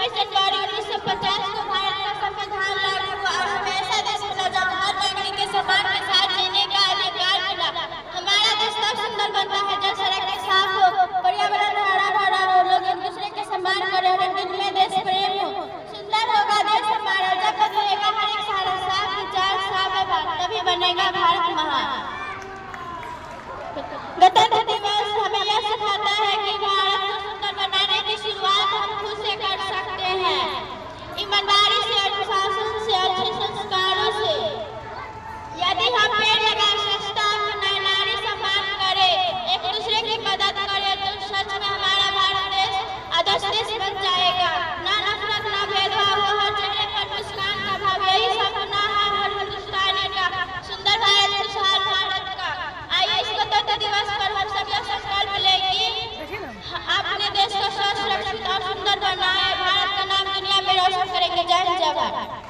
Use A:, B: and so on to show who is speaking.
A: जनवरी 1950 को भारत का संविधान लागू हुआ और हमें ऐसा देश मिला जहाँ हर नागरिक के समान के साथ जीने का अधिकार मिला। हमारा देश तब सुंदर बनता है जब सड़कें साफ हो, पर्यावरण हरा भरा हो, लोग एक दूसरे के सम्मान करें और दिल में देश प्रेम हो। सुंदर होगा देश हमारा जब बदलेगा हर एक सारा साफ विचार साफ व्यवहार, तभी बनेगा भारत महान। गणतंत्र दिवस हमें यह सिखाता है कि भारत को सुंदर बनाने की शुरुआत हम खुद से कर सकते हैं, ईमानदारी से, अनुशासन से, अच्छे संस्कारों से। यदि हम पेड़ लगाएं, स्वच्छता अपनाएं, नारी सम्मान करें, एक दूसरे की मदद करें, तो सच में हमारा भारत देश आदर्श देश बन जाएगा। ना नफरत, ना भेदभाव हो, हर चेहरे पर मुस्कान का भाव, यही सपना है हर हिंदुस्तानी का, सुंदर भारत, खुशहाल भारत का। आइए इस गणतंत्र दिवस पर हम सब यह संकल्प लें कि अपने देश को स्वच्छ, सुरक्षित और सुंदर बनाएं, भारत का नाम दुनिया में रोशन करेंगे। जय हिंद, जय भारत।